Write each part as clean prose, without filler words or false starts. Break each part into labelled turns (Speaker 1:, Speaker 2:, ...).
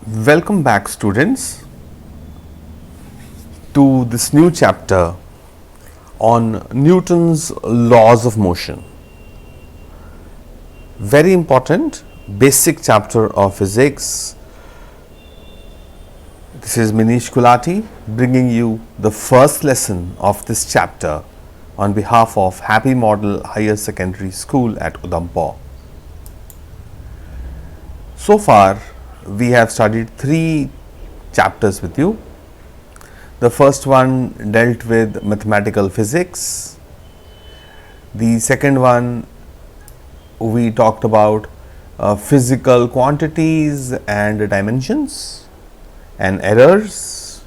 Speaker 1: Welcome back, students, to this new chapter on Newton's laws of motion. Very important basic chapter of physics. This is Manish Gulati bringing you the first lesson of this chapter on behalf of Happy Model Higher Secondary School at Udhampur. So far, we have studied 3 chapters with you. The first one dealt with mathematical physics. The second one, we talked about physical quantities and dimensions and errors.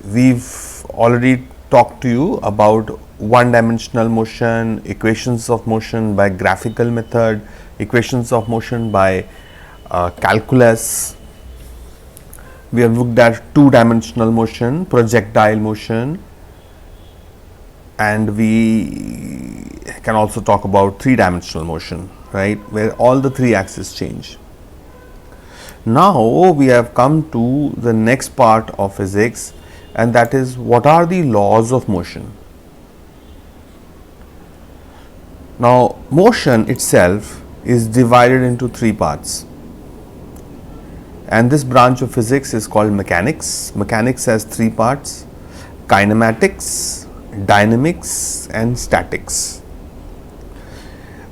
Speaker 1: We've already talked to you about one-dimensional motion, equations of motion by graphical method, equations of motion by calculus. We have looked at two-dimensional motion, projectile motion, and we can also talk about three-dimensional motion, right, where all the 3 axes change. Now we have come to the next part of physics, and that is, what are the laws of motion? Now, motion itself is divided into 3 parts. And this branch of physics is called mechanics. Mechanics has 3 parts: kinematics, dynamics and statics.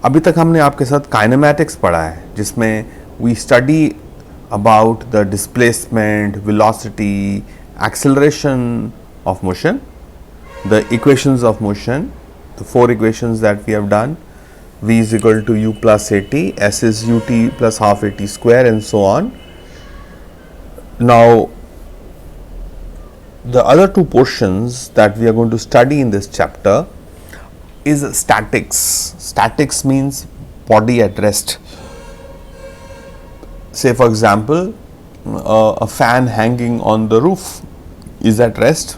Speaker 1: अभी तक हमने आपके साथ kinematics पढ़ा है, जिसमें we study about the displacement, velocity, acceleration of motion, the equations of motion, the 4 equations that we have done: v is equal to u plus at, s is ut plus half at square, and so on. Now, the other 2 portions that we are going to study in this chapter is statics. Statics means body at rest. Say for example, a fan hanging on the roof is at rest,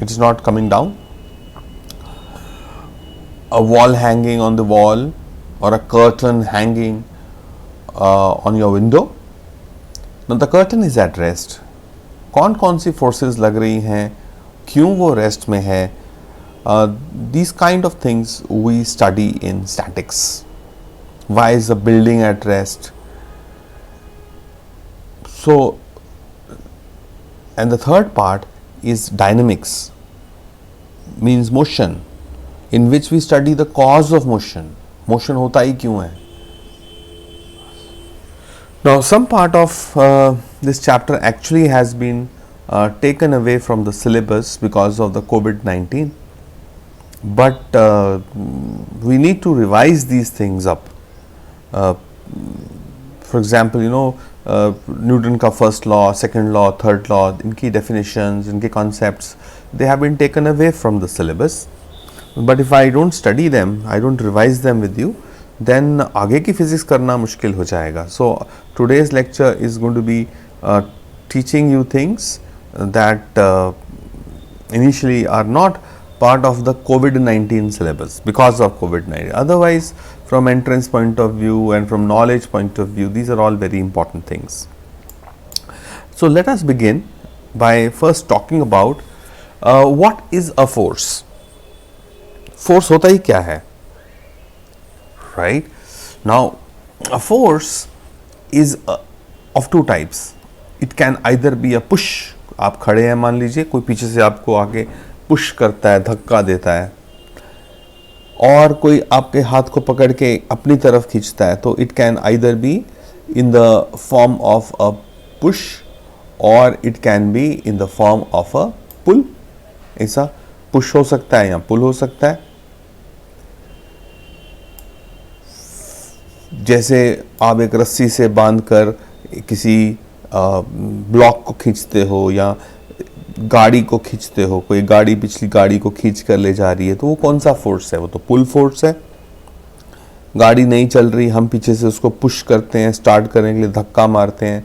Speaker 1: it is not coming down. A wall hanging on the wall, or a curtain hanging on your window. Now the curtain is at rest. कौन सी forces लग रही हैं, क्यों वो rest में है, these kind of things we study in statics. Why is the building at rest? So, and the third part is dynamics, means motion, in which we study the cause of motion. Motion होता ही क्यों है? Now, some part of this chapter actually has been taken away from the syllabus because of the COVID-19, but we need to revise these things up. For example, Newton का first law, second law, third law, इनकी definitions, इनके concepts, they have been taken away from the syllabus. But if I don't study them, I don't revise them with you, then आगे की physics करना मुश्किल हो जाएगा. So today's lecture is going to be teaching you things that initially are not part of the COVID-19 syllabus because of COVID-19. Otherwise, from entrance point of view and from knowledge point of view, these are all very important things. So let us begin by first talking about what is a force. Force होता ही क्या है? Right? Now, a force is of 2 types. It can either be a push. आप खड़े हैं, मान लीजिए कोई पीछे से आपको आगे पुश करता है, धक्का देता है, और कोई आपके हाथ को पकड़ के अपनी तरफ खींचता है. तो it can either be in the form of a push और it can be in the form of a pull. ऐसा पुश हो सकता है या पुल हो सकता है. जैसे आप एक रस्सी से बांधकर किसी ब्लॉक को खींचते हो या गाड़ी को खींचते हो, कोई गाड़ी पिछली गाड़ी को खींच कर ले जा रही है, तो वो कौन सा फोर्स है? वो तो पुल फोर्स है. गाड़ी नहीं चल रही, हम पीछे से उसको पुश करते हैं, स्टार्ट करने के लिए धक्का मारते हैं,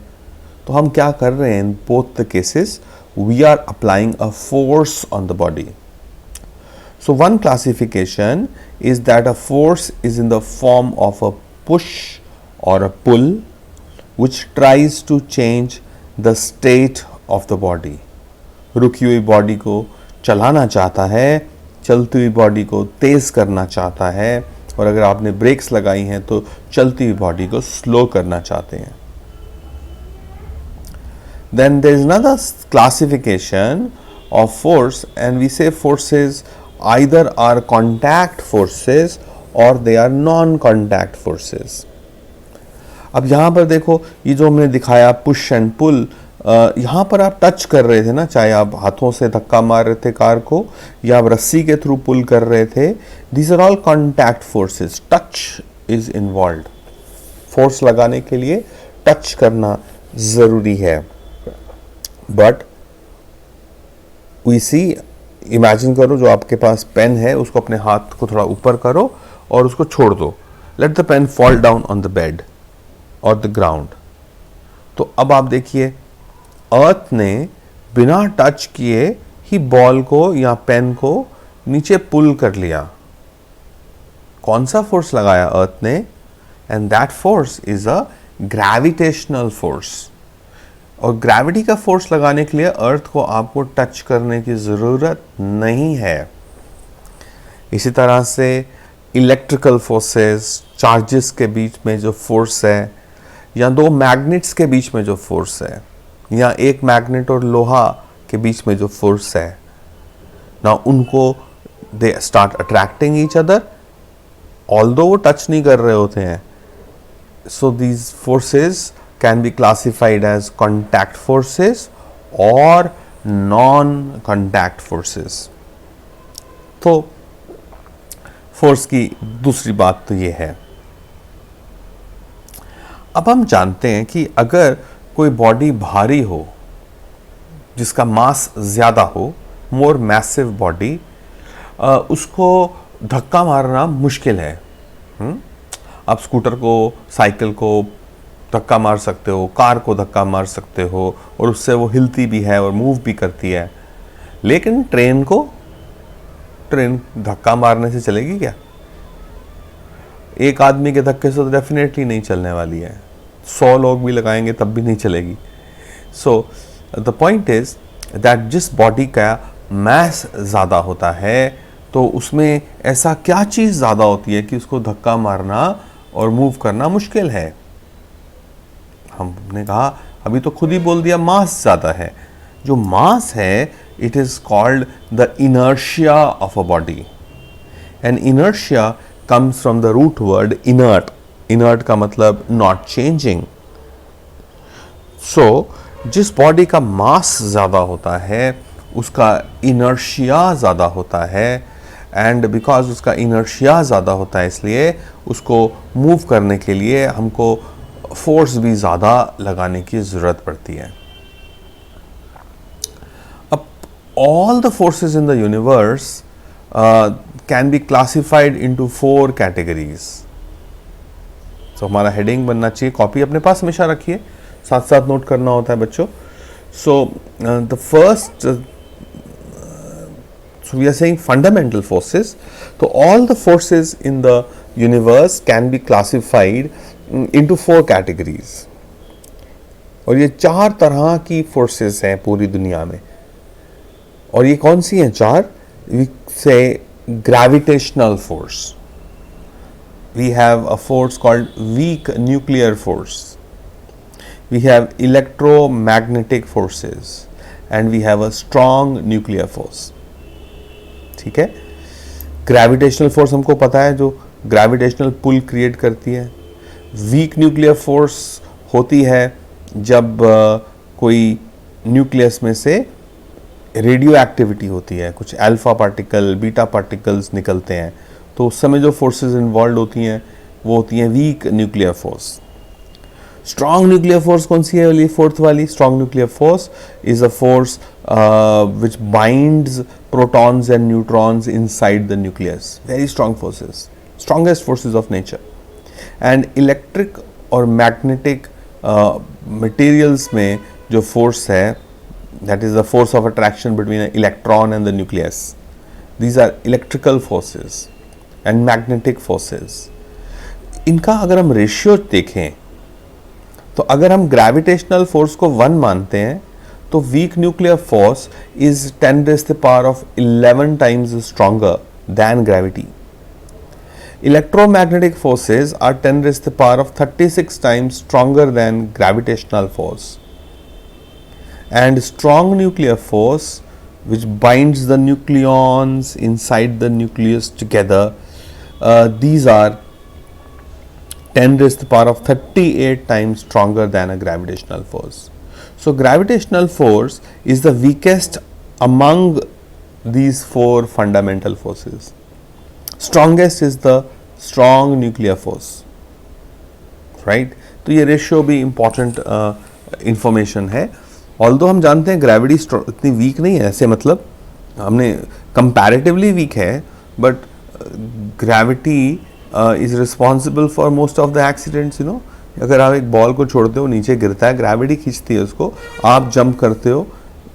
Speaker 1: तो हम क्या कर रहे हैं? In both the cases we are applying a force on the body. So one classification is that a force is in the form of a push or a pull, which tries to change the state of the body. रुकी हुई body को चलाना चाहता है, चलती हुई body को तेज करना चाहता है, और अगर आपने ब्रेक्स लगाई हैं तो चलती हुई बॉडी को स्लो करना चाहते हैं. Then there is another classification of force, and we say forces either are contact forces or they are non-contact forces. अब यहाँ पर देखो, ये जो हमने दिखाया पुश एंड पुल, यहाँ पर आप टच कर रहे थे ना, चाहे आप हाथों से धक्का मार रहे थे कार को या आप रस्सी के थ्रू पुल कर रहे थे. These are all contact forces. Touch is involved. Force लगाने के लिए टच करना जरूरी है. बट वी सी, इमेजिन करो जो आपके पास पेन है उसको अपने हाथ को थोड़ा ऊपर करो और उसको छोड़ दो. Let the pen fall down on the bed और द ग्राउंड. तो अब आप देखिए, अर्थ ने बिना टच किए ही बॉल को या पेन को नीचे पुल कर लिया. कौन सा फोर्स लगाया अर्थ ने? And that force is a gravitational force. और ग्रेविटी का फोर्स लगाने के लिए अर्थ को आपको टच करने की ज़रूरत नहीं है. इसी तरह से इलेक्ट्रिकल फोर्सेस, चार्जेस के बीच में जो फोर्स है, या दो मैग्नेट्स के बीच में जो फोर्स है, या एक मैग्नेट और लोहा के बीच में जो फोर्स है, ना उनको they start attracting each other although वो टच नहीं कर रहे होते हैं. So these forces can be classified as contact forces or non-contact forces. तो फोर्स की दूसरी बात तो ये है. अब हम जानते हैं कि अगर कोई बॉडी भारी हो, जिसका मास ज़्यादा हो, मोर मैसिव बॉडी, उसको धक्का मारना मुश्किल है. आप स्कूटर को, साइकिल को धक्का मार सकते हो, कार को धक्का मार सकते हो, और उससे वो हिलती भी है और मूव भी करती है. लेकिन ट्रेन धक्का मारने से चलेगी क्या? एक आदमी के धक्के से तो डेफिनेटली नहीं चलने वाली है. 100 लोग भी लगाएंगे तब भी नहीं चलेगी. So the point is that जिस बॉडी का मास ज़्यादा होता है तो उसमें ऐसा क्या चीज़ ज़्यादा होती है कि उसको धक्का मारना और मूव करना मुश्किल है. हमने कहा, अभी तो खुद ही बोल दिया, मास ज़्यादा है. जो मास है, it is called the inertia of a body. And inertia comes from the root word inert. Inert का मतलब नॉट चेंजिंग. सो जिस बॉडी का मास ज़्यादा होता है उसका इनर्शिया ज़्यादा होता है. एंड बिकॉज उसका इनर्शिया ज़्यादा होता है, इसलिए उसको मूव करने के लिए हमको फोर्स भी ज़्यादा लगाने की ज़रूरत पड़ती है. अब all the forces in the universe can be classified into 4 categories. तो हमारा हेडिंग बनना चाहिए, कॉपी अपने पास हमेशा रखिए, साथ साथ नोट करना होता है बच्चों. So the first, so we are saying fundamental forces. So all the forces in the universe can be classified into 4 categories. और ये 4 तरह की forces हैं पूरी दुनिया में. और ये कौन सी हैं 4? We say gravitational force. We have a force called weak nuclear force. We have electromagnetic forces and we have a strong nuclear force. ठीक है. ग्रेविटेशनल फोर्स हमको पता है, जो ग्रेविटेशनल पुल क्रिएट करती है. वीक न्यूक्लियर फोर्स होती है जब कोई न्यूक्लियस में से रेडियो एक्टिविटी होती है, कुछ अल्फा पार्टिकल, बीटा पार्टिकल्स निकलते हैं, तो उस समय जो फोर्सेस इन्वॉल्व होती हैं वो होती हैं weak nuclear force. Strong nuclear force कौन सी है वाली? 4th वाली. Strong nuclear force is a force which binds protons and neutrons inside the nucleus. Very strong forces, strongest forces of nature. And electric और magnetic materials में जो force है, that is the force of attraction between an electron and the nucleus. These are electrical forces and magnetic forces. इनका अगर हम ratio देखें तो तो अगर हम ग्रेविटेशनल फोर्स को 1 मानते हैं तो weak nuclear force is 10⁻11 times stronger than gravity. Electromagnetic forces are 10⁻36 times stronger than gravitational force. And strong nuclear force, which binds the nucleons inside the nucleus together, these are 10⁻38 times stronger than a gravitational force. So gravitational force is the weakest among these 4 fundamental forces. Strongest is the strong nuclear force, right? तो ये ratio भी important information है. Although हम जानते हैं gravity इतनी week नहीं है, ऐसे मतलब हमने कंपैरेटिवली वीक है, but gravity is responsible for most of the accidents. You know, अगर आप एक बॉल को छोड़ते हो, नीचे गिरता है, ग्रेविटी खींचती है उसको, आप जंप करते हो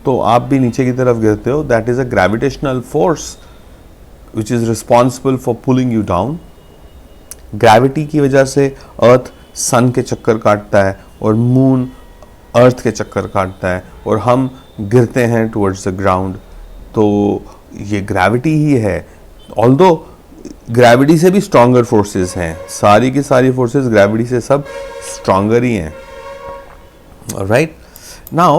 Speaker 1: तो आप भी नीचे की तरफ गिरते हो. That is a gravitational force which is responsible for pulling you down. Gravity की वजह से अर्थ सन के चक्कर काटता है और मून अर्थ के चक्कर काटता है और हम गिरते हैं टुवर्ड्स द ग्राउंड. तो ये ग्रेविटी ही है. ऑल्दो ग्रेविटी से भी स्ट्रॉन्गर फोर्सेस हैं, सारी की सारी फोर्सेस ग्रेविटी से सब स्ट्रॉन्गर ही हैं. राइट नाउ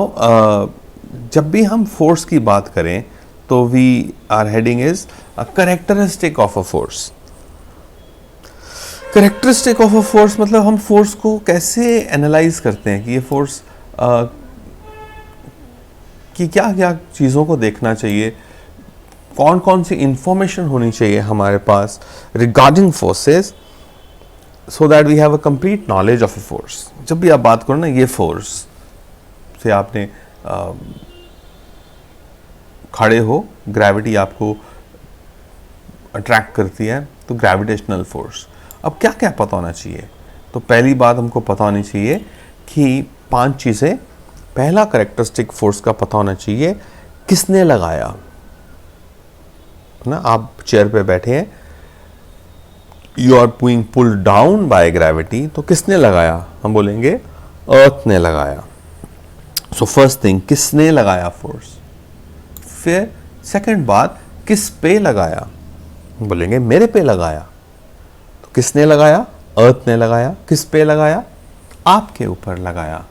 Speaker 1: जब भी हम फोर्स की बात करें तो we are heading is a characteristic of a force. Characteristic of a force मतलब हम फोर्स को कैसे एनालाइज करते हैं कि ये फोर्स की क्या क्या चीज़ों को देखना चाहिए, कौन कौन सी इंफॉर्मेशन होनी चाहिए हमारे पास regarding forces, so that we have a complete knowledge of a force. जब भी आप बात करो ना, ये फोर्स से आपने खड़े हो, ग्रेविटी आपको अट्रैक्ट करती है, तो ग्रेविटेशनल फोर्स. अब क्या क्या पता होना चाहिए? तो पहली बात हमको पता होनी चाहिए कि 5 चीज़ें. पहला कैरेक्टरिस्टिक फोर्स का पता होना चाहिए, किसने लगाया. ना, आप चेयर पे बैठे हैं, you are being pulled down by gravity, तो किसने लगाया? हम बोलेंगे अर्थ ने लगाया. सो फर्स्ट थिंग, किसने लगाया फोर्स. फिर सेकंड बात, किस पे लगाया? बोलेंगे मेरे पे लगाया. तो किसने लगाया? अर्थ ने लगाया. किस पे लगाया? आपके ऊपर लगाया.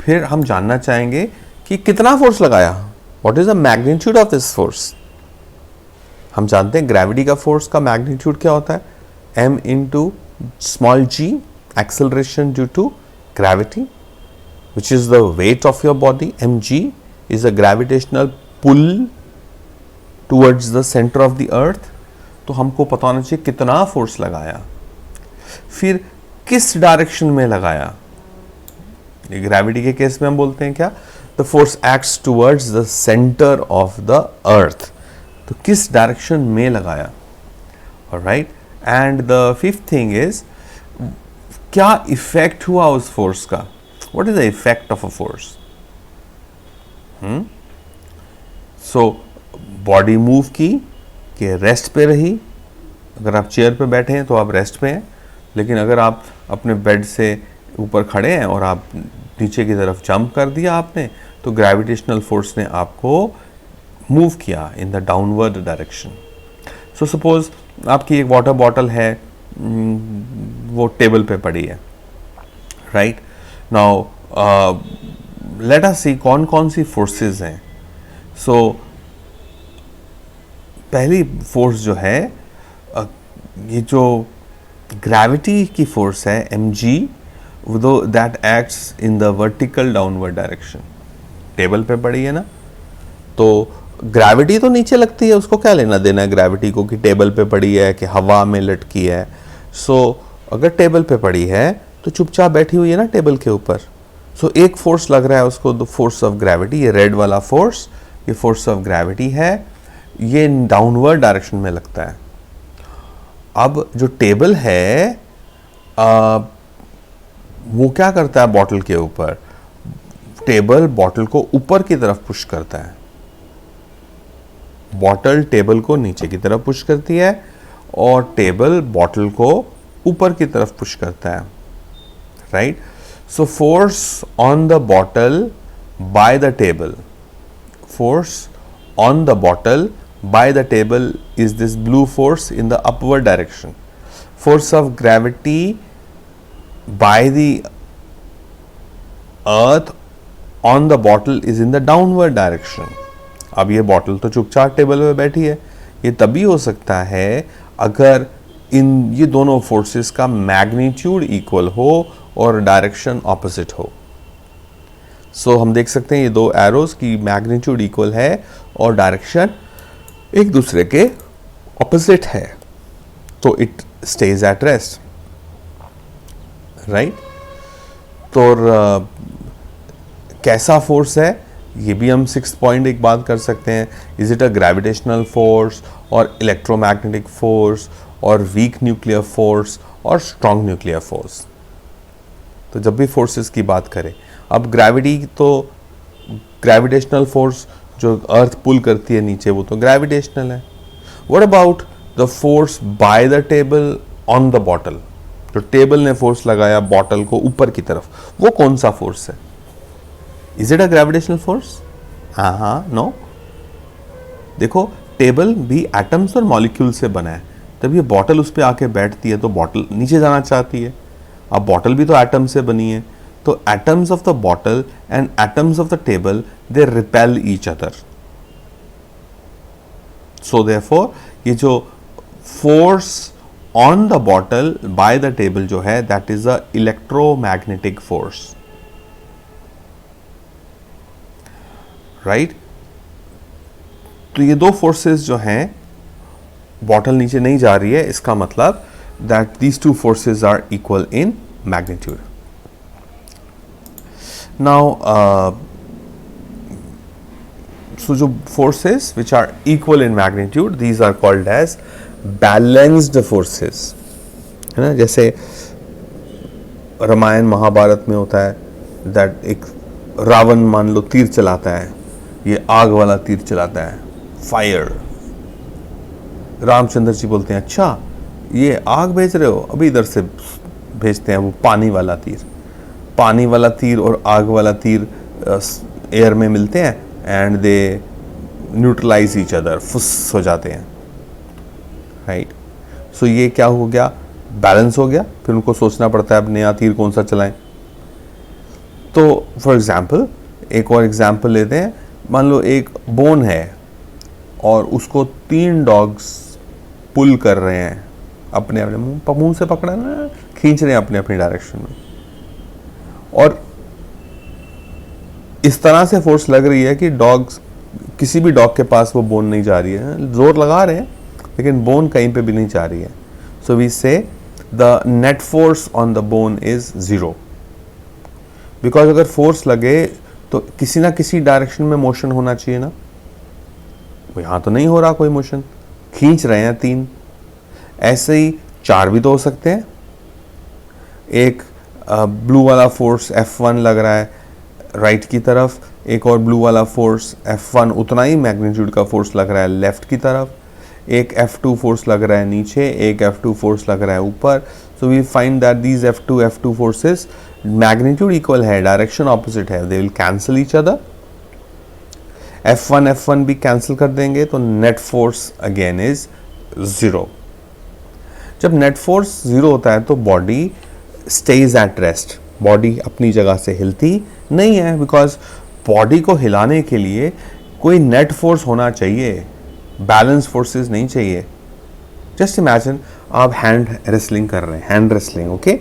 Speaker 1: फिर हम जानना चाहेंगे कि कितना फोर्स लगाया, what is the magnitude of this force. हम जानते हैं ग्रेविटी का फोर्स का मैग्नीट्यूड क्या होता है, m into small g, acceleration due to gravity, which is the weight of your body. mg is a gravitational pull towards the center of the earth. तो हमको पता होना चाहिए कितना फोर्स लगाया. फिर किस डायरेक्शन में लगाया. ग्रेविटी के केस में हम बोलते हैं क्या, the force acts towards the centre of the earth. तो किस डायरेक्शन में लगाया. Alright, and the fifth thing is, क्या इफेक्ट हुआ उस फोर्स का. What is the effect of a force. So body move की कि रेस्ट पे रही. अगर आप चेयर पे बैठे हैं तो आप रेस्ट पे हैं, लेकिन अगर आप अपने बेड से ऊपर खड़े हैं और आप नीचे की तरफ जंप कर दिया आपने, तो ग्रेविटेशनल फोर्स ने आपको मूव किया in the downward direction. So suppose आपकी एक वाटर बॉटल है, वो टेबल पे पड़ी है. राइट नाउ लेट अस सी कौन कौन सी फोर्सेस हैं. सो पहली फोर्स जो है, ये जो ग्रेविटी की फोर्स है mg, that acts in the vertical downward direction. Table पे पड़ी है ना, तो ग्रेविटी तो नीचे लगती है, उसको क्या लेना देना है ग्रेविटी को कि टेबल पे पड़ी है कि हवा में लटकी है. सो अगर टेबल पे पड़ी है तो चुपचाप बैठी हुई है ना टेबल के ऊपर. सो एक फोर्स लग रहा है उसको, द फोर्स ऑफ ग्रेविटी. ये रेड वाला फोर्स, ये फोर्स ऑफ ग्रेविटी है, ये डाउनवर्ड डायरेक्शन में लगता है. अब जो टेबल है वो क्या करता है बॉटल के ऊपर, टेबल बॉटल को ऊपर की तरफ पुश करता है. बॉटल टेबल को नीचे की तरफ पुश करती है और टेबल बॉटल को ऊपर की तरफ पुश करता है. Right So force on the bottle by the table, force on the bottle by the table is this blue force in the upward direction. Force of gravity by the earth on the bottle is in the downward direction. अब ये bottle तो चुपचाप table पे बैठी है, ये तभी हो सकता है अगर इन ये दोनों फोर्सेस का मैग्नीट्यूड इक्वल हो और डायरेक्शन ऑपोजिट हो. सो हम देख सकते हैं ये दो एरोज की मैग्नीट्यूड इक्वल है और डायरेक्शन एक दूसरे के ऑपोजिट है, तो it stage at rest, right. तो कैसा फोर्स है ये भी हम 6th पॉइंट एक बात कर सकते हैं. Is it a gravitational force और इलेक्ट्रोमैग्नेटिक फोर्स और वीक न्यूक्लियर फोर्स और स्ट्रॉन्ग न्यूक्लियर फोर्स. तो जब भी फोर्सेस की बात करें, अब ग्रेविटी तो ग्रेविटेशनल फोर्स जो अर्थ पुल करती है नीचे वो तो ग्रेविटेशनल है. What about the force by the table on the bottle, जो टेबल ने फोर्स लगाया बॉटल को ऊपर की तरफ, वो कौन सा फोर्स है? Is it a gravitational force? हाँ, नो. देखो टेबल भी एटम्स और मॉलिक्यूल से बना है, तब ये बॉटल उस पर आके बैठती है तो बॉटल नीचे जाना चाहती है. अब बॉटल भी तो एटम से बनी है, तो atoms of the bottle and atoms of the table they repel each other. So therefore ये जो force on the bottle by the table जो है that is a electromagnetic force, right. तो ये दो फोर्सेस जो हैं, बॉटल नीचे नहीं जा रही है, इसका मतलब that these two forces are equal in magnitude. Now, so जो forces which are equal in magnitude, these are called as balanced forces, है ना. जैसे रामायण महाभारत में होता है that एक रावण मान लो तीर चलाता है, ये आग वाला तीर चलाता है, फायर. रामचंद्र जी बोलते हैं अच्छा ये आग भेज रहे हो, अभी इधर से भेजते हैं वो पानी वाला तीर. पानी वाला तीर और आग वाला तीर एयर में मिलते हैं and they neutralise each other, फुस हो जाते हैं, राइट. सो ये क्या हो गया, बैलेंस हो गया. फिर उनको सोचना पड़ता है अब नया तीर कौन सा चलाएं. तो फॉर एग्जाम्पल एक और एग्जाम्पल लेते हैं. मान लो एक बोन है और उसको 3 डॉग्स पुल कर रहे हैं, अपने अपने मुंह से पकड़ा ना, खींच रहे हैं अपने अपनी डायरेक्शन में, और इस तरह से फोर्स लग रही है कि डॉग्स, किसी भी डॉग के पास वो बोन नहीं जा रही है. जोर लगा रहे हैं लेकिन बोन कहीं पे भी नहीं जा रही है. सो वी से the net force on the bone is 0, because अगर फोर्स लगे तो किसी ना किसी डायरेक्शन में मोशन होना चाहिए ना. यहां तो नहीं हो रहा कोई मोशन, खींच रहे हैं 3. ऐसे ही 4 भी तो हो सकते हैं. एक ब्लू वाला फोर्स F1 लग रहा है राइट की तरफ, एक और ब्लू वाला फोर्स F1 उतना ही मैग्नीट्यूड का फोर्स लग रहा है लेफ्ट की तरफ, एक F2 फोर्स लग रहा है नीचे, एक F2 फोर्स लग रहा है ऊपर. So we find that these F2 forces magnitude equal है, डायरेक्शन ऑपोजिट है, they will cancel each other. F1 भी कैंसिल कर देंगे तो नेट फोर्स अगेन इज 0. जब नेट फोर्स 0 होता है तो body stage at rest, body अपनी जगह से हिलती नहीं है, बिकॉज बॉडी को हिलाने के लिए कोई नेट फोर्स होना चाहिए, बैलेंस फोर्सेस नहीं चाहिए. जस्ट इमेजिन आप हैंड रेसलिंग कर रहे हैं, hand wrestling, okay,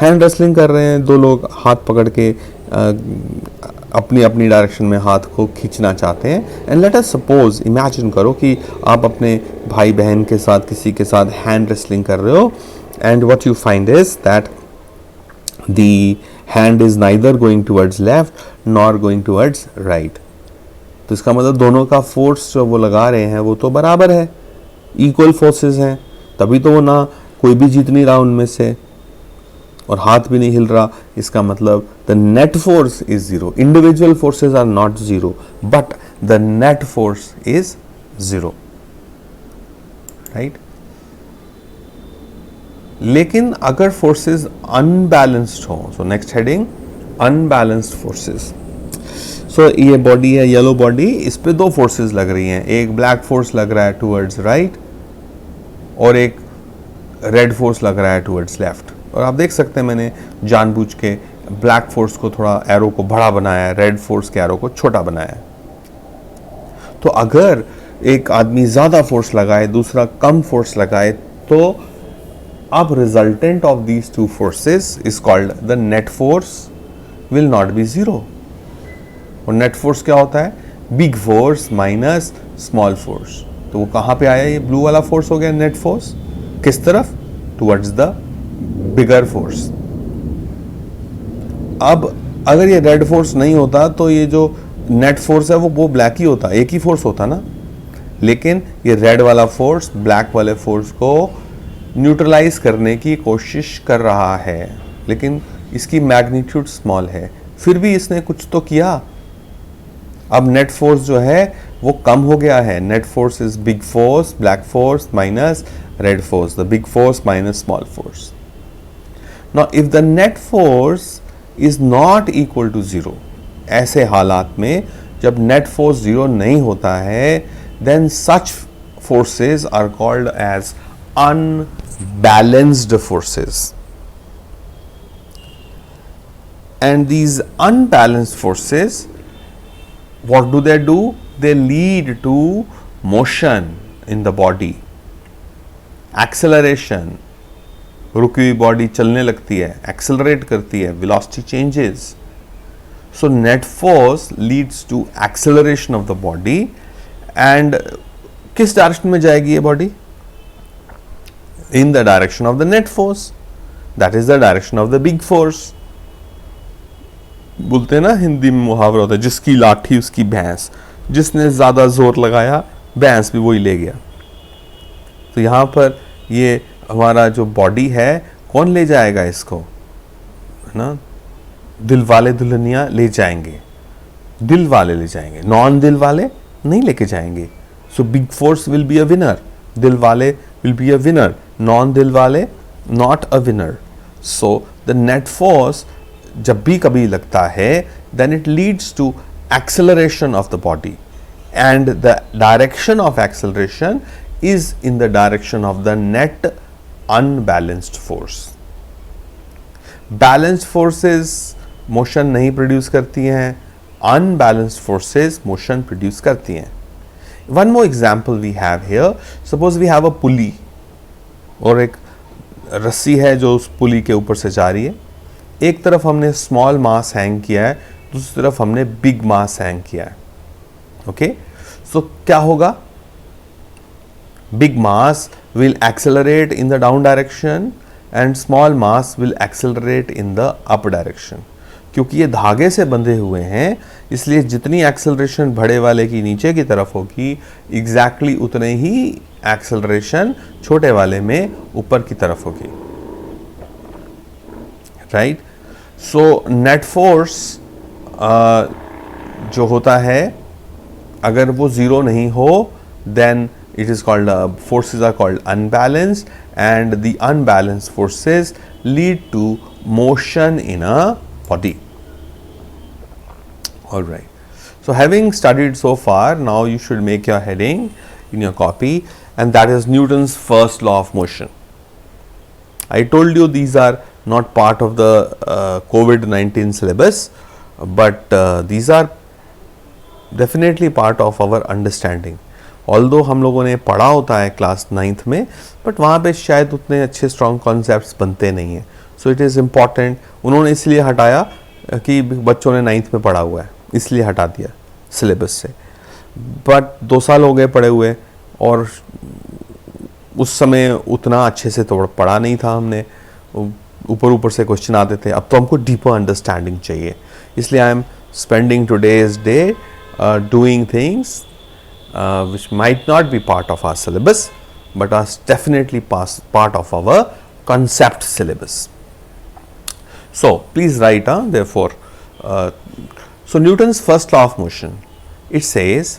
Speaker 1: hand wrestling कर रहे हैं, 2 लोग हाथ पकड़ के अपनी अपनी डायरेक्शन में हाथ को खींचना चाहते हैं. And let us suppose, imagine करो कि आप अपने भाई बहन के साथ, किसी के साथ हैंड रेसलिंग कर रहे हो, and what you find is that the hand is neither going towards left nor going towards right. तो इसका मतलब दोनों का फोर्स जो वो लगा रहे हैं वो तो बराबर है, इक्वल फोर्सेस हैं, तभी तो वो ना कोई भी जीत नहीं रहा उनमें से और हाथ भी नहीं हिल रहा. इसका मतलब the net force is 0. Individual forces are not 0 but the net force is 0, right. लेकिन अगर फोर्सेस अनबैलेंस्ड हो, so next heading unbalanced forces. So ये बॉडी है येलो बॉडी, इस पे दो फोर्सेस लग रही हैं, एक ब्लैक फोर्स लग रहा है टूवर्ड्स राइट और एक रेड फोर्स लग रहा है टूवर्ड्स लेफ्ट। और आप देख सकते हैं मैंने जानबूझ के ब्लैक फोर्स को थोड़ा एरो को बड़ा बनाया है, रेड फोर्स के एरो को छोटा बनाया है। तो अगर एक आदमी ज्यादा फोर्स लगाए दूसरा कम फोर्स लगाए तो अब resultant of these two forces is called the net force will not be zero. और नेट फोर्स क्या होता है? Big force minus small force. तो वो कहां पे आया? ये ब्लू वाला फोर्स हो गया नेट फोर्स। किस तरफ? Towards the bigger force. अब अगर ये रेड फोर्स नहीं होता तो ये जो नेट फोर्स है वो ब्लैक ही होता, एक ही फोर्स होता ना। लेकिन ये रेड वाला फोर्स ब्लैक वाले फोर्स को न्यूट्रलाइज करने की कोशिश कर रहा है, लेकिन इसकी मैग्नीट्यूड स्मॉल है, फिर भी इसने कुछ तो किया। अब नेट फोर्स जो है वो कम हो गया है। Net force is big force black force minus red force, the big force minus small force. Now if the net force is not equal to zero, ऐसे हालात में जब नेट फोर्स जीरो नहीं होता है, then such forces are called as unbalanced forces. And these unbalanced forces, what do? They lead to motion in the body, acceleration. रुकी हुई body चलने लगती है, एक्सेलरेट करती है, velocity changes. So net force leads to acceleration of the body. And किस direction में जाएगी ये body? In the direction of the net force. That is the direction of the big force. बोलते हैं ना हिंदी में मुहावरा होता है, जिसकी लाठी उसकी भैंस, जिसने ज्यादा जोर लगाया भैंस भी वही ले गया। तो यहां पर ये हमारा जो बॉडी है कौन ले जाएगा इसको? है ना, दिल वाले दुल्हनिया ले जाएंगे, दिल वाले ले जाएंगे, नॉन दिल वाले नहीं लेके जाएंगे। So big force will be a winner, दिल वाले will be a winner, non दिल वाले not a winner. So the net force जब भी कभी लगता है then it leads to acceleration of the body, and the direction of acceleration is in the direction of the net unbalanced force. Balanced forces motion नहीं produce करती हैं, unbalanced forces motion produce करती हैं। One more example we have here. Suppose we have a pulley, और एक रस्सी है जो उस पुली के ऊपर से जा रही है। एक तरफ हमने स्मॉल मास हैंग किया है, दूसरी तरफ हमने बिग मास हैंग किया है। ओके, सो क्या होगा? Big mass will accelerate in the down direction and small mass will accelerate in the up direction. क्योंकि ये धागे से बंधे हुए हैं, इसलिए जितनी एक्सेलरेशन बड़े वाले की नीचे की तरफ होगी, एग्जैक्टली उतने ही एक्सेलरेशन छोटे वाले में ऊपर की तरफ होगी। राइट? सो नेट फोर्स जो होता है, अगर वो जीरो नहीं हो, then it is called forces are called unbalanced, and the unbalanced forces lead to motion in a body. All right, so having studied so far, now you should make your heading in your copy, and that is Newton's first law of motion. I told you these are not part of the COVID-19 syllabus, but these are definitely part of our understanding. Although हम लोगों ने पढ़ा होता है class 9th में, but वहाँ पे शायद उतने अच्छे स्ट्रॉन्ग कॉन्सेप्ट्स बनते नहीं हैं। सो इट इज़ इम्पॉर्टेंट, उन्होंने इसलिए हटाया कि बच्चों ने 9th में पढ़ा हुआ है, इसलिए हटा दिया सिलेबस से। बट 2 साल हो गए पढ़े हुए, और उस समय उतना अच्छे से तो पढ़ा नहीं था हमने, ऊपर ऊपर से क्वेश्चन आते थे। अब तो हमको डीपर अंडरस्टैंडिंग चाहिए, इसलिए I am spending today's day doing things which might not be part of our syllabus, but are definitely part of our concept syllabus. So please write therefore, so Newton's first law of motion, it says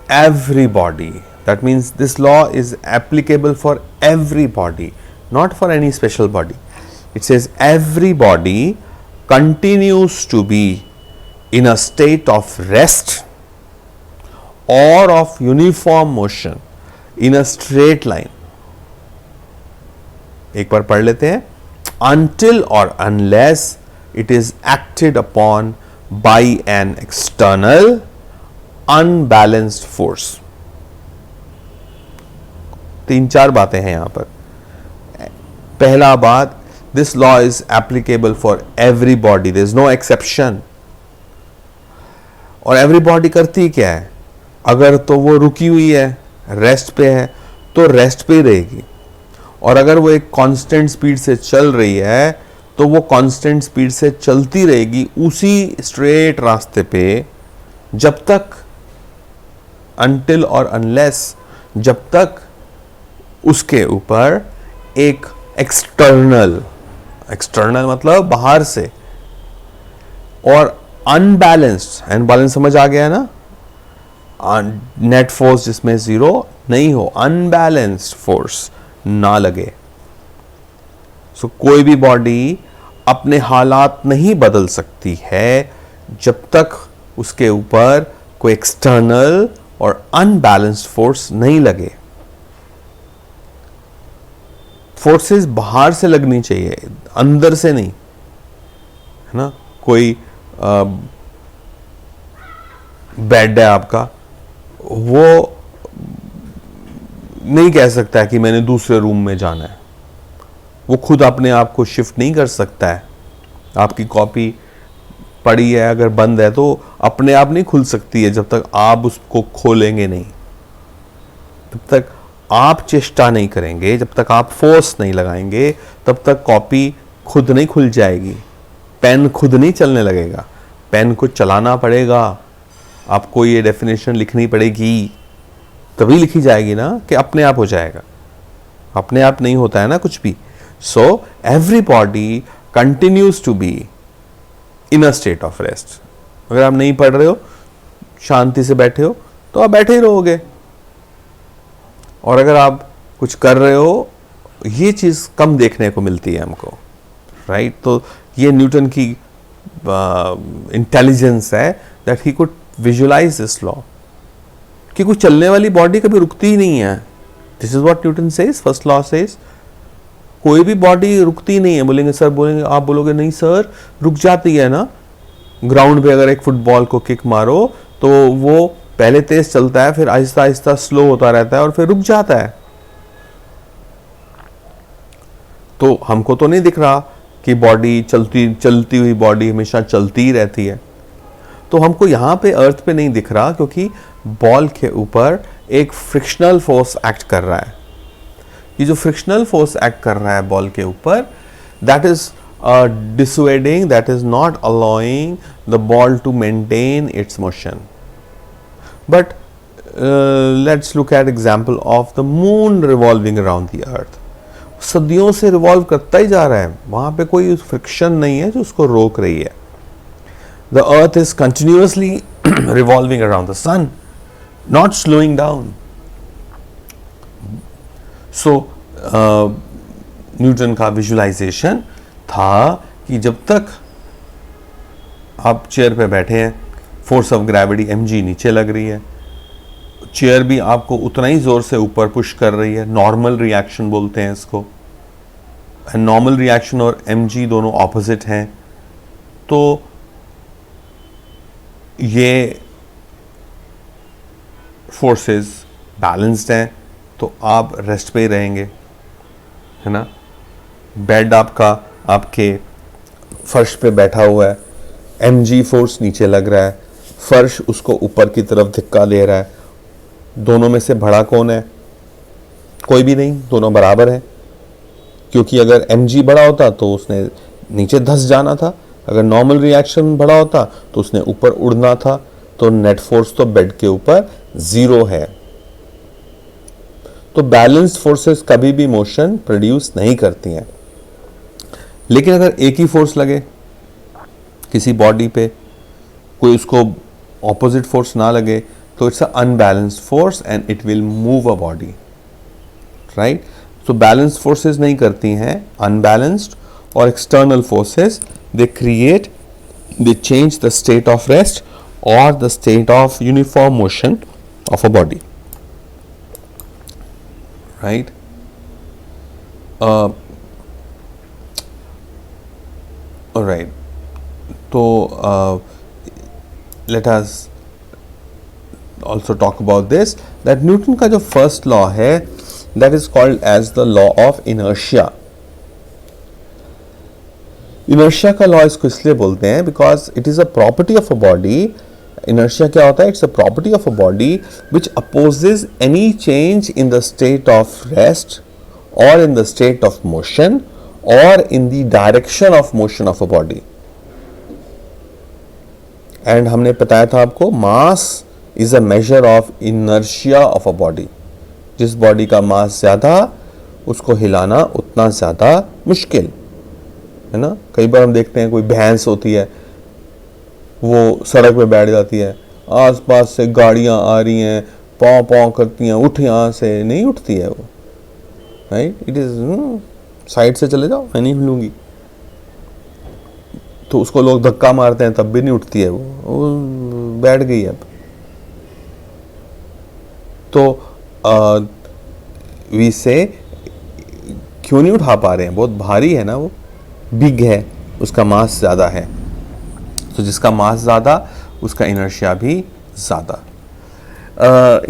Speaker 1: every body, that means this law is applicable for every body, not for any special body. It says every body continues to be in a state of rest or of uniform motion in a straight line. एक बार पढ़ लेते हैं. Until or unless it is acted upon by an external unbalanced force. 3-4 बातें हैं यहां पर. पहला बात, this law is applicable for every body, there is no exception. और every body करती क्या है? अगर तो वो रुकी हुई है, रेस्ट पे है, तो रेस्ट पे ही रहेगी. और अगर वो एक कांस्टेंट स्पीड से चल रही है तो वो कांस्टेंट स्पीड से चलती रहेगी उसी स्ट्रेट रास्ते पे जब तक, अनटिल और अनलेस, जब तक उसके ऊपर एक एक्सटर्नल मतलब बाहर से, और अनबैलेंस्ड, अनबैलेंस समझ आ गया ना, नेट फोर्स जिसमें जीरो नहीं हो, अनबैलेंस्ड फोर्स ना लगे. सो कोई भी बॉडी अपने हालात नहीं बदल सकती है जब तक उसके ऊपर कोई एक्सटर्नल और अनबैलेंस्ड फोर्स नहीं लगे. फोर्सेस बाहर से लगनी चाहिए, अंदर से नहीं, है ना. कोई बेड है आपका, वो नहीं कह सकता कि मैंने दूसरे रूम में जाना है. वो खुद अपने आप को शिफ्ट नहीं कर सकता है. आपकी कॉपी पड़ी है, अगर बंद है तो अपने आप नहीं खुल सकती है जब तक आप उसको खोलेंगे नहीं. जब तक आप चेष्टा नहीं करेंगे, जब तक आप फोर्स नहीं लगाएंगे, तब तक कॉपी खुद नहीं खुल जाएगी. पेन खुद नहीं चलने लगेगा, पेन को चलाना पड़ेगा. आपको ये डेफिनेशन लिखनी पड़ेगी, तभी लिखी जाएगी ना, कि अपने आप हो जाएगा. अपने आप नहीं होता है ना कुछ भी. So every body continues to be in a state of rest. अगर आप नहीं पढ़ रहे हो, शांति से बैठे हो, तो आप बैठे ही रहोगे. और अगर आप कुछ कर रहे हो, ये चीज कम देखने को मिलती है हमको, राइट. तो ये न्यूटन की इंटेलिजेंस है, that he could visualise this law, कि कुछ चलने वाली बॉडी कभी रुकती ही नहीं है. This is what Newton says, first law says. कोई भी बॉडी रुकती नहीं है. बोलेंगे सर, बोलेंगे आप, बोलोगे नहीं सर रुक जाती है ना. ग्राउंड पे अगर एक फुटबॉल को किक मारो तो वो पहले तेज चलता है, फिर आहिस्ता आहिस्ता स्लो होता रहता है और फिर रुक जाता है. तो हमको तो नहीं दिख रहा कि बॉडी चलती हुई बॉडी हमेशा चलती ही रहती है. तो हमको यहाँ पे अर्थ पे नहीं दिख रहा, क्योंकि बॉल के ऊपर एक फ्रिक्शनल फोर्स एक्ट कर रहा है. ये जो फ्रिक्शनल फोर्स एक्ट कर रहा है बॉल के ऊपर, that is dissuading, that is not allowing the ball to maintain its motion. But let's look at example of the moon revolving around the earth. सदियों से रिवॉल्व करता ही जा रहा है, वहां पे कोई फ्रिक्शन नहीं है जो उसको रोक रही है. The earth is continuously revolving around the sun, not slowing down. So Newton का विजुअलाइजेशन था कि जब तक आप चेयर पे बैठे हैं, फोर्स ऑफ ग्रेविटी mg नीचे लग रही है, चेयर भी आपको उतना ही जोर से ऊपर पुश कर रही है. नॉर्मल रिएक्शन बोलते हैं इसको. नॉर्मल रिएक्शन और mg दोनों ऑपोजिट हैं, तो ये फोर्सेस बैलेंस्ड हैं, तो आप रेस्ट पे ही रहेंगे, है ना. बेड आपका आपके फर्श पे बैठा हुआ है, mg फोर्स नीचे लग रहा है, फर्श उसको ऊपर की तरफ धक्का दे रहा है. दोनों में से बड़ा कौन है? कोई भी नहीं, दोनों बराबर हैं. क्योंकि अगर mg बड़ा होता तो उसने नीचे धंस जाना था, अगर नॉर्मल रिएक्शन बड़ा होता तो उसने ऊपर उड़ना था. तो नेट फोर्स तो बेड के ऊपर 0 है. तो बैलेंस्ड फोर्सेस कभी भी मोशन प्रोड्यूस नहीं करती हैं. लेकिन अगर एक ही फोर्स लगे किसी बॉडी पे, कोई उसको ऑपोजिट फोर्स ना लगे, तो it's a unbalanced force and it will move a body, right. So balanced forces नहीं करती हैं, unbalanced or external forces, they create, they change the state of rest or the state of uniform motion of a body, right? All right. So let us also talk about this, that Newton का जो first law है, that is called as the law of inertia. Inertia का law इसको इसलिए बोलते हैं because it is a property of a body. Inertia क्या होता है? It's a property of a body which opposes any change in the state of rest और in the state of motion और in the direction of motion of a body. And हमने बताया था आपको, mass is a measure of inertia of a body. जिस body का मास ज्यादा, उसको हिलाना उतना ज्यादा मुश्किल है ना. कई बार हम देखते हैं कोई भैंस होती है, वो सड़क पे बैठ जाती है, आसपास से गाड़ियां आ रही हैं, पाँव पाँव करती हैं, उठ यहाँ से, नहीं उठती है वो, राइट. इट इज साइड से चले जाओ, मैं नहीं हिलूंगी. तो उसको लोग धक्का मारते हैं तब भी नहीं उठती है वो बैठ गई है अब. तो वी से क्यों नहीं उठा पा रहे हैं? बहुत भारी है ना, वो बिग है, उसका मास ज़्यादा है. तो जिसका मास ज़्यादा उसका इनर्शिया भी ज़्यादा.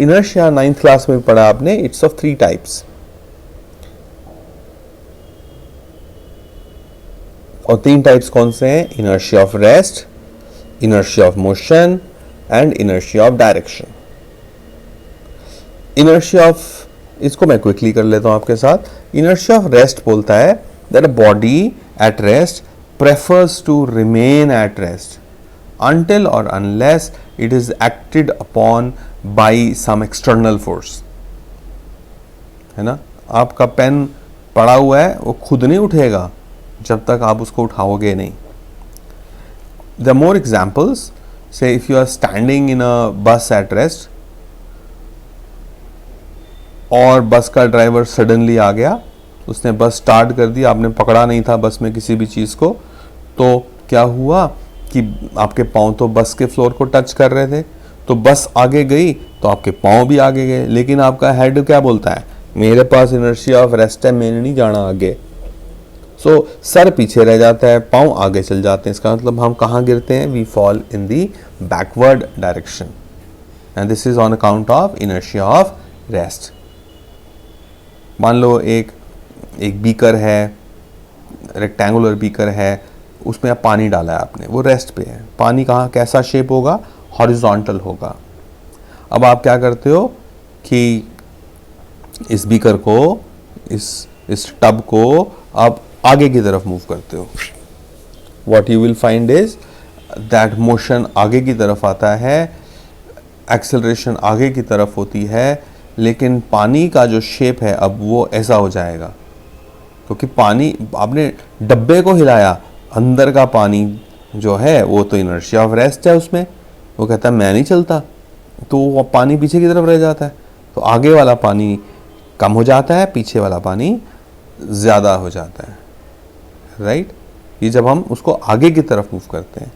Speaker 1: इनर्शिया 9th क्लास में पढ़ा आपने. It's of 3 types. और 3 टाइप्स कौन से हैं? Inertia of rest, inertia of motion and inertia of direction. Inertia of, इसको मैं क्विकली कर लेता हूं आपके साथ. इनर्शिया ऑफ रेस्ट बोलता है that a body at rest prefers to remain at rest until or unless it is acted upon by some external force. है ना. आपका पेन पड़ा हुआ है, वो खुद नहीं उठेगा जब तक आप उसको उठाओगे नहीं. There are more examples. Say if you are standing in a bus at rest और बस का ड्राइवर सडनली आ गया, उसने बस स्टार्ट कर दी, आपने पकड़ा नहीं था बस में किसी भी चीज़ को, तो क्या हुआ कि आपके पाँव तो बस के फ्लोर को टच कर रहे थे, तो बस आगे गई तो आपके पाँव भी आगे गए, लेकिन आपका हेड क्या बोलता है? मेरे पास इनर्शिया ऑफ रेस्ट है, मैंने नहीं जाना आगे. सो सर पीछे रह जाता है, पाँव आगे चल जाते हैं. इसका मतलब हम कहाँ गिरते हैं? We fall in the backward direction, and this is on account of inertia of rest. मान लो एक बीकर है, रेक्टेंगुलर बीकर है, उसमें आप पानी डाला है आपने, वो रेस्ट पे है. पानी कहाँ, कैसा शेप होगा? हॉरिजॉन्टल होगा. अब आप क्या करते हो कि इस बीकर को, इस टब को आप आगे की तरफ मूव करते हो. What you will find is that motion आगे की तरफ आता है, एक्सेलरेशन आगे की तरफ होती है, लेकिन पानी का जो शेप है अब वो ऐसा हो जाएगा, क्योंकि पानी, आपने डब्बे को हिलाया, अंदर का पानी जो है वो तो इनर्शिया ऑफ रेस्ट है उसमें, वो कहता है मैं नहीं चलता, तो वो पानी पीछे की तरफ रह जाता है. तो आगे वाला पानी कम हो जाता है, पीछे वाला पानी ज़्यादा हो जाता है, राइट. ये जब हम उसको आगे की तरफ मूव करते हैं.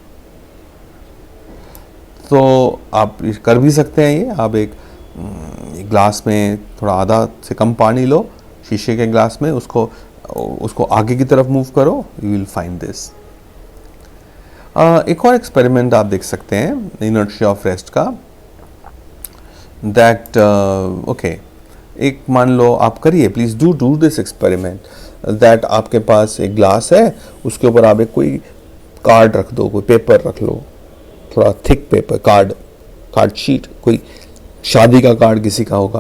Speaker 1: तो आप कर भी सकते हैं ये. आप एक ग्लास में थोड़ा आधा से कम पानी लो, शीशे के ग्लास में, उसको आगे की तरफ मूव करो, यू विल फाइंड दिस. एक और एक्सपेरिमेंट आप देख सकते हैं इनर्शिया ऑफ रेस्ट का, दैट ओके, एक मान लो आप करिए, please do this experiment, that आपके पास एक ग्लास है, उसके ऊपर आप एक कोई कार्ड रख दो, कोई पेपर रख लो, थोड़ा थिक पेपर, कार्ड शीट, कोई शादी का कार्ड किसी का होगा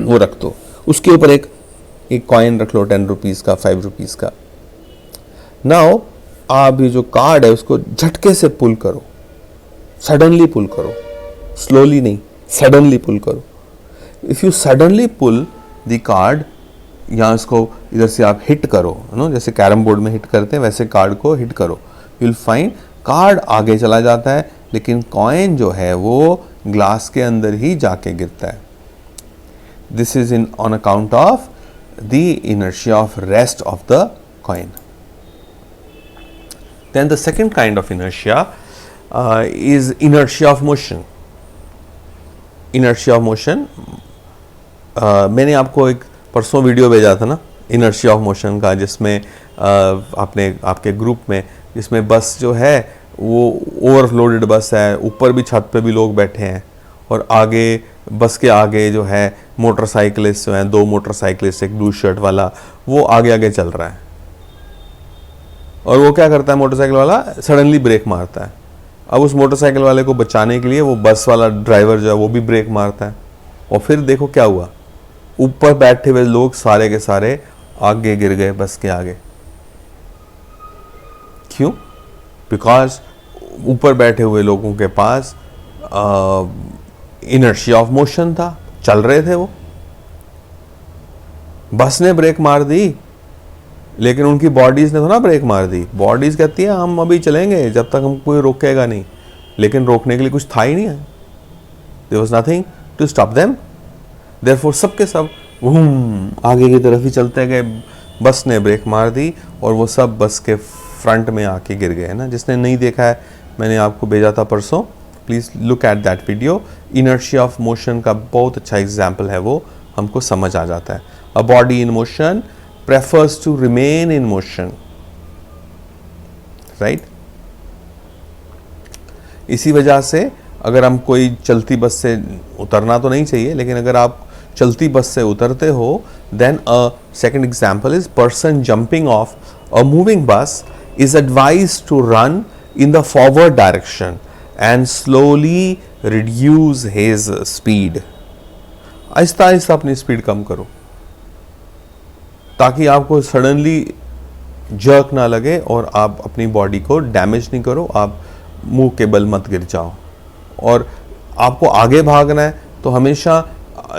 Speaker 1: वो रख दो. उसके ऊपर एक कॉइन रख लो, 10 रुपीज़ का, 5 रुपीज़ का. नाउ आप ये जो कार्ड है उसको झटके से पुल करो, सडनली पुल करो, स्लोली नहीं, सडनली पुल करो. If you suddenly pull the card, या इसको इधर से आप हिट करो, नो, जैसे कैरम बोर्ड में हिट करते हैं वैसे कार्ड को हिट करो, यू विल फाइंड कार्ड आगे चला जाता है, लेकिन कॉइन जो है वो ग्लास के अंदर ही जाके गिरता है. This is on account of the inertia of rest of the coin. Then the second kind of inertia is inertia of motion. Inertia of motion, मैंने आपको एक परसों वीडियो भेजा था ना इनर्शिया ऑफ मोशन का, जिसमें आपने आपके ग्रुप में, जिसमें बस जो है वो ओवरलोडेड बस है, ऊपर भी छत पे भी लोग बैठे हैं और आगे बस के आगे जो है मोटरसाइकिलिस्ट जो हैं, 2 मोटरसाइकिलिस्ट, एक ब्लू शर्ट वाला वो आगे आगे चल रहा है और वो क्या करता है, मोटरसाइकिल वाला सडनली ब्रेक मारता है। अब उस मोटरसाइकिल वाले को बचाने के लिए वो बस वाला ड्राइवर जो है वो भी ब्रेक मारता है और फिर देखो क्या हुआ, ऊपर बैठे हुए लोग सारे के सारे आगे गिर गए बस के आगे। क्यों? बिकॉज ऊपर बैठे हुए लोगों के पास इनर्शिया ऑफ मोशन था, चल रहे थे वो। बस ने ब्रेक मार दी लेकिन उनकी बॉडीज ने तो ना ब्रेक मार दी। बॉडीज कहती है हम अभी चलेंगे जब तक हम कोई रोकेगा नहीं, लेकिन रोकने के लिए कुछ था ही नहीं है। There was nothing to stop them, therefore सबके सब आगे की तरफ ही चलते गए। बस ने ब्रेक मार दी और वो सब बस के फ्रंट में आके गिर गए ना। जिसने नहीं देखा है, मैंने आपको भेजा था परसों, please look at that video. Inertia of motion का बहुत अच्छा एग्जाम्पल है वो, हमको समझ आ जाता है। A body in motion prefers to remain in motion, right? इसी वजह से अगर हम कोई चलती बस से उतरना तो नहीं चाहिए, लेकिन अगर आप चलती बस से उतरते हो, then a second example is person jumping off a moving bus is advised to run in the forward direction and slowly reduce his speed. Aahista Aahista अपनी स्पीड कम करो ताकि आपको सडनली जर्क ना लगे और आप अपनी बॉडी को डैमेज नहीं करो, आप मुंह के बल मत गिर जाओ। और आपको आगे भागना है तो हमेशा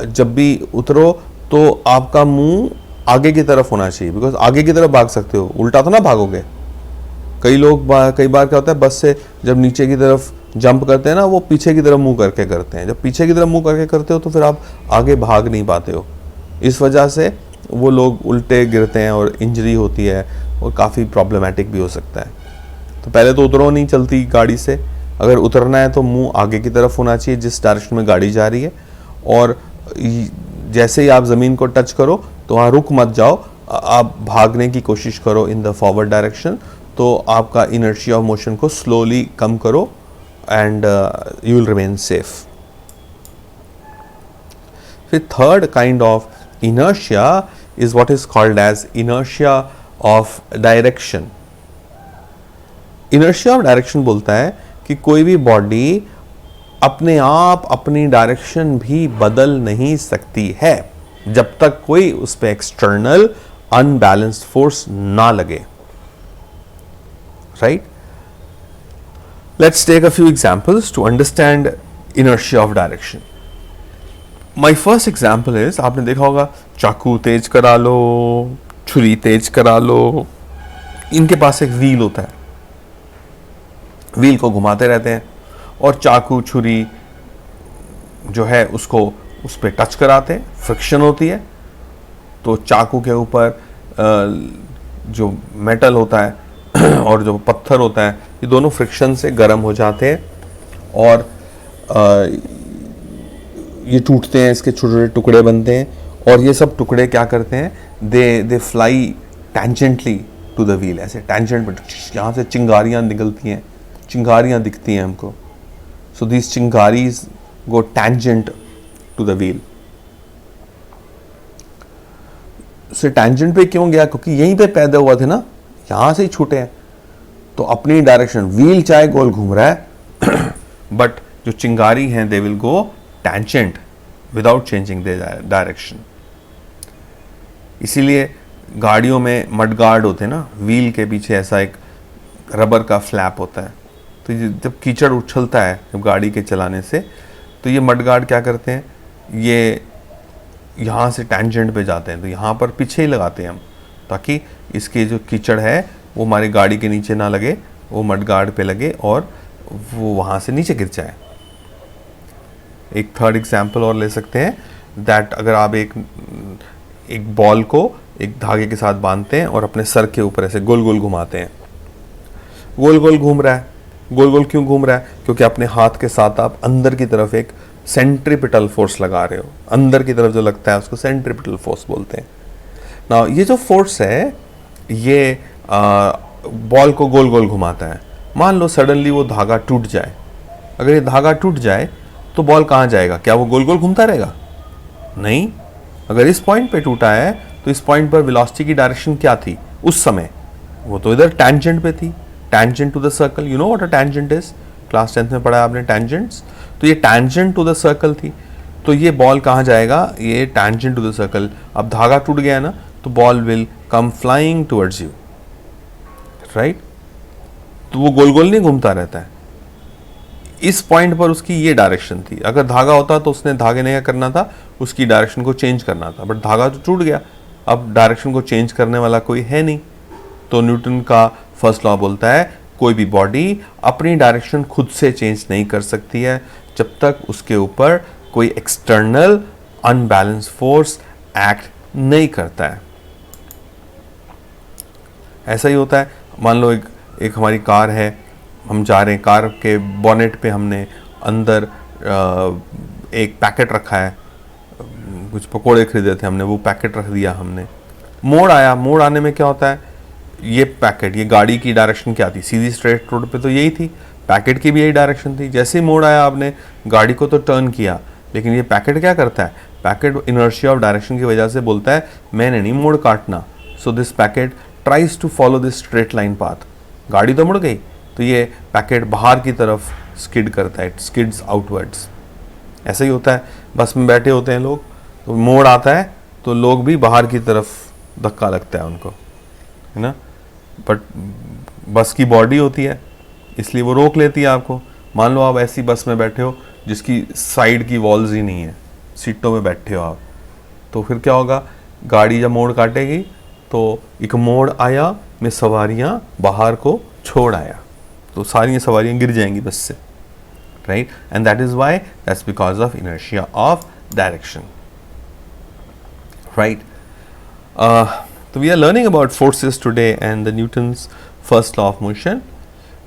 Speaker 1: जब भी उतरो तो आपका मुंह आगे की तरफ होना चाहिए, बिकॉज आगे की तरफ भाग सकते हो, उल्टा तो ना भागोगे। कई बार क्या होता है, बस से जब नीचे की तरफ जंप करते हैं ना, वो पीछे की तरफ मुंह करके करते हैं। जब पीछे की तरफ मुंह करके करते हो तो फिर आप आगे भाग नहीं पाते हो। इस वजह से वो लोग उल्टे गिरते हैं और इंजरी होती है और काफ़ी प्रॉब्लमेटिक भी हो सकता है। तो पहले तो उतरो नहीं चलती गाड़ी से, अगर उतरना है तो मुंह आगे की तरफ होना चाहिए जिस डायरेक्शन में गाड़ी जा रही है, और जैसे ही आप ज़मीन को टच करो तो वहाँ रुक मत जाओ, आप भागने की कोशिश करो इन द फॉरवर्ड डायरेक्शन, तो आपका इनर्शिया ऑफ मोशन को स्लोली कम करो and you will remain safe. फिर third kind of inertia is what is called as inertia of direction. Inertia of direction बोलता है कि कोई भी बॉडी अपने आप अपनी डायरेक्शन भी बदल नहीं सकती है जब तक कोई उस पर एक्सटर्नल अनबैलेंस्ड फोर्स ना लगे, right? Let's take a few examples to understand inertia of direction. My first example is, आपने देखा होगा चाकू तेज करा लो, छुरी तेज करा लो, इनके पास एक व्हील होता है, व्हील को घुमाते रहते हैं और चाकू छुरी जो है उसको उस पर टच कराते हैं, फ्रिक्शन होती है तो चाकू के ऊपर जो मेटल होता है और जो पत्थर होता है ये दोनों फ्रिक्शन से गर्म हो जाते हैं और ये टूटते हैं, इसके छोटे छोटे टुकड़े बनते हैं और ये सब टुकड़े क्या करते हैं, they fly tangentially to the wheel. ऐसे टेंजेंट पर यहाँ से चिंगारियाँ निकलती हैं, चिंगारियाँ दिखती हैं हमको। सो दीज चिंगारीज go tangent to the wheel. से टेंजेंट पे क्यों गया? क्योंकि यहीं पे पैदा हुआ थे ना, यहाँ से ही छूटे हैं। तो अपनी डायरेक्शन, व्हील चाहे गोल घूम रहा है बट जो चिंगारी हैं they will go tangent without changing their direction. इसीलिए गाड़ियों में मडगार्ड होते हैं ना, व्हील के पीछे ऐसा एक रबर का फ्लैप होता है, तो जब कीचड़ उछलता है जब गाड़ी के चलाने से, तो ये मडगार्ड क्या करते हैं, ये यहाँ से टेंजेंट पे जाते हैं, तो यहाँ पर पीछे ही लगाते हैं हम, ताकि इसके जो कीचड़ है वो हमारी गाड़ी के नीचे ना लगे, वो मडगार्ड पे लगे और वो वहाँ से नीचे गिर जाए। एक थर्ड एग्जाम्पल और ले सकते हैं, दैट अगर आप एक एक बॉल को एक धागे के साथ बांधते हैं और अपने सर के ऊपर ऐसे गोल गोल घुमाते हैं। गोल गोल घूम रहा है। गोल गोल क्यों घूम रहा है? क्योंकि अपने हाथ के साथ आप अंदर की तरफ एक सेंट्रीपिटल फोर्स लगा रहे हो। अंदर की तरफ जो लगता है उसको सेंट्रीपिटल फोर्स बोलते हैं ना। ये जो फोर्स है ये बॉल को गोल गोल घुमाता है। मान लो सडनली वो धागा टूट जाए। अगर ये धागा टूट जाए तो बॉल कहाँ जाएगा? क्या वो गोल गोल घूमता रहेगा? नहीं। अगर इस पॉइंट पे टूटा है तो इस पॉइंट पर वेलोसिटी की डायरेक्शन क्या थी उस समय? वो तो इधर टैंजेंट पे थी, tangent to the circle. You know what a tangent is? Class 10th में पढ़ा है आपने टैंजेंट्स। तो ये टैंजेंट टू द सर्कल थी। तो ये बॉल कहाँ जाएगा? ये टैंजेंट टू द सर्कल। अब धागा टूट गया ना तो ball will come flying towards you, right? तो वो गोल गोल नहीं घूमता रहता है। इस पॉइंट पर उसकी ये डायरेक्शन थी। अगर धागा होता तो उसने धागे ने क्या करना था? उसकी डायरेक्शन को चेंज करना था। बट धागा तो टूट गया, अब डायरेक्शन को चेंज करने वाला कोई है नहीं। तो न्यूटन का फर्स्ट लॉ बोलता है कोई भी बॉडी अपनी डायरेक्शन खुद से चेंज नहीं कर सकती है जब तक उसके ऊपर कोई एक्सटर्नल अनबैलेंस फोर्स एक्ट नहीं करता है। ऐसा ही होता है। मान लो एक हमारी कार है, हम जा रहे हैं, कार के बॉनेट पे हमने अंदर एक पैकेट रखा है, कुछ पकोड़े खरीदे थे हमने, वो पैकेट रख दिया हमने। मोड़ आया, मोड़ आने में क्या होता है? ये पैकेट, ये गाड़ी की डायरेक्शन क्या थी? सीधी स्ट्रेट रोड पे तो यही थी, पैकेट की भी यही डायरेक्शन थी। जैसे ही मोड़ आया आपने गाड़ी को तो टर्न किया, लेकिन ये पैकेट क्या करता है? पैकेट इनर्शिया ऑफ डायरेक्शन की वजह से बोलता है मैंने नहीं मोड़ काटना। So this packet tries to follow this straight line path. गाड़ी तो मुड़ गई तो ये पैकेट बाहर की तरफ स्किड करता है, स्किड्स आउटवर्ड्स। ऐसा ही होता है, बस में बैठे होते हैं लोग, तो मोड़ आता है तो लोग भी बाहर की तरफ धक्का लगता है उनको, है ना। बट बस की बॉडी होती है इसलिए वो रोक लेती है आपको। मान लो आप ऐसी बस में बैठे हो जिसकी साइड की वॉल्स ही नहीं है, सीटों में बैठे हो आप, तो फिर क्या होगा? गाड़ी जब मोड़ काटेगी तो एक मोड़ आया में सवारियां बाहर को छोड़ आया, तो सारी सवारियां गिर जाएंगी बस से, right? And that is why, that's because of inertia of direction, right? तो we are learning about forces today and the Newton's first law of motion.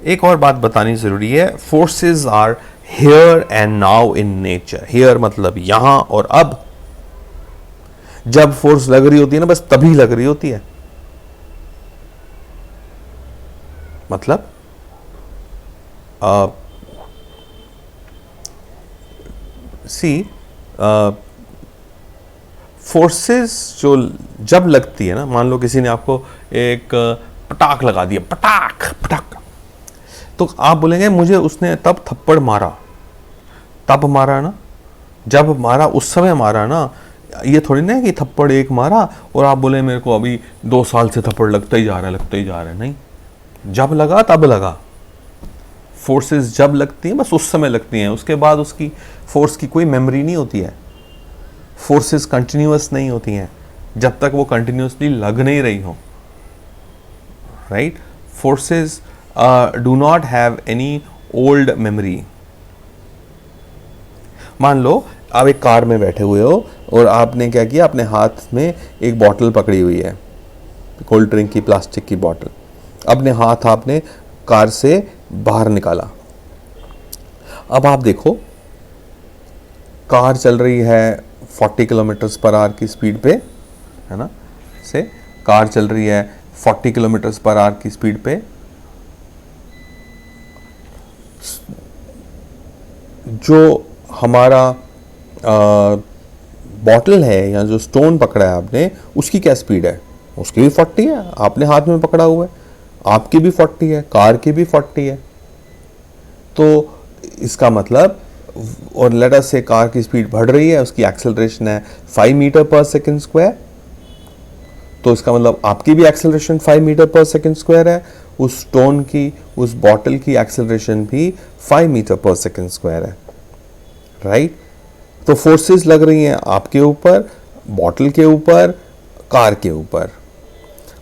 Speaker 1: एक और बात बतानी जरूरी है, forces are here and now in nature. Here मतलब यहां और अब। जब फोर्स लग रही होती है ना, बस तभी लग रही होती है। मतलब फोर्सेस जो जब लगती है ना, मान लो किसी ने आपको एक पटाख लगा दिया, पटाख पटाख, तो आप बोलेंगे मुझे उसने तब थप्पड़ मारा। तब मारा ना, जब मारा उस समय मारा ना। ये थोड़ी ना है कि थप्पड़ एक मारा और आप बोले मेरे को अभी 2 साल से थप्पड़ लगता ही जा रहा है, लगता ही जा रहा है। नहीं, जब लगा तब लगा। फोर्सेस जब लगती हैं बस उस समय लगती हैं, उसके बाद उसकी फोर्स की कोई मेमोरी नहीं होती है। फोर्सेस कंटिन्यूअस नहीं होती हैं जब तक वो कंटिन्यूअसली लग नहीं रही हो, right? Forces do not have any old memory. मान लो आप एक कार में बैठे हुए हो और आपने क्या किया, अपने हाथ में एक बॉटल पकड़ी हुई है, कोल्ड ड्रिंक की, प्लास्टिक की बॉटल। अपने हाथ आपने कार से बाहर निकाला। अब आप देखो, कार चल रही है 40 किलोमीटर पर आवर की स्पीड पे, है ना, से कार चल रही है 40 किलोमीटर पर आवर की स्पीड पे। जो हमारा बॉटल है या जो स्टोन पकड़ा है आपने, उसकी क्या स्पीड है? उसकी भी 40 है, आपने हाथ में पकड़ा हुआ है, आपकी भी 40 है, कार की भी 40 है। तो इसका मतलब, और लेट अस से कार की स्पीड बढ़ रही है, उसकी एक्सेलरेशन है 5 मीटर पर सेकंड स्क्वायर, तो इसका मतलब आपकी भी एक्सेलरेशन 5 मीटर पर सेकंड स्क्वायर है। उस स्टोन की, उस बॉटल की एक्सेलरेशन भी 5 मीटर पर सेकंड स्क्वायर है, राइट? तो फोर्सेस लग रही हैं आपके ऊपर, बॉटल के ऊपर, कार के ऊपर।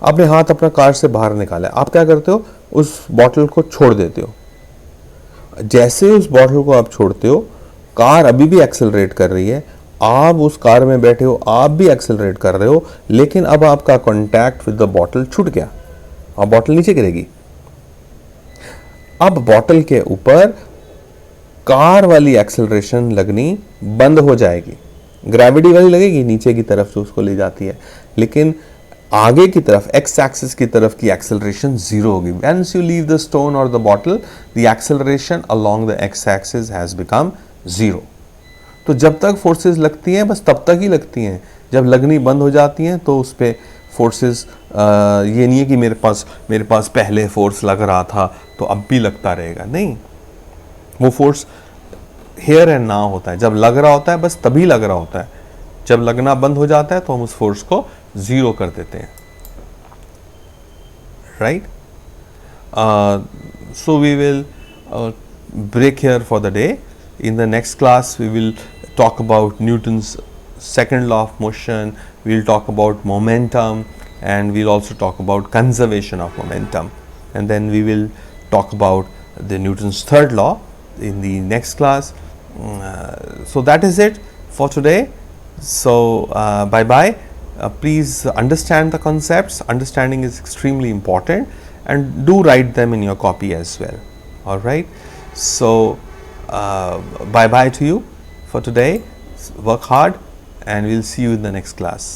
Speaker 1: आपने हाथ अपना कार से बाहर निकाला, आप क्या करते हो? उस बॉटल को छोड़ देते हो। जैसे उस बॉटल को आप छोड़ते हो, कार अभी भी एक्सेलरेट कर रही है, आप उस कार में बैठे हो, आप भी एक्सेलरेट कर रहे हो, लेकिन अब आपका कॉन्टैक्ट विद द बॉटल छूट गया और बॉटल नीचे गिरेगी। अब बॉटल के ऊपर कार वाली एक्सेलरेशन लगनी बंद हो जाएगी, ग्रेविटी वाली लगेगी नीचे की तरफ जो उसको ले जाती है, लेकिन आगे की तरफ एक्स एक्सिस की तरफ की एक्सेलरेशन जीरो होगी। Once you leave the stone और the bottle, the acceleration along the X axis has become zero. तो जब तक फोर्सेस लगती हैं बस तब तक ही लगती हैं, जब लगनी बंद हो जाती हैं तो उस पर फोर्सेस, ये नहीं है कि मेरे पास पहले फोर्स लग रहा था तो अब भी लगता रहेगा, नहीं, वो फोर्स हेयर एंड नाउ होता है। जब लग रहा होता है बस तभी लग रहा होता है, जब लगना बंद हो जाता है तो हम उस फोर्स को जीरो कर देते हैं, right. So we will break here for the day. In the next class we will talk about Newton's second law of motion, we will talk about momentum, and we will also talk about conservation of momentum, and then we will talk about the Newton's third law in the next class. So that is it for today. So bye bye. Please understand the concepts. Understanding is extremely important, and do write them in your copy as well. All right. So bye bye to you for today. Work hard, and we'll see you in the next class.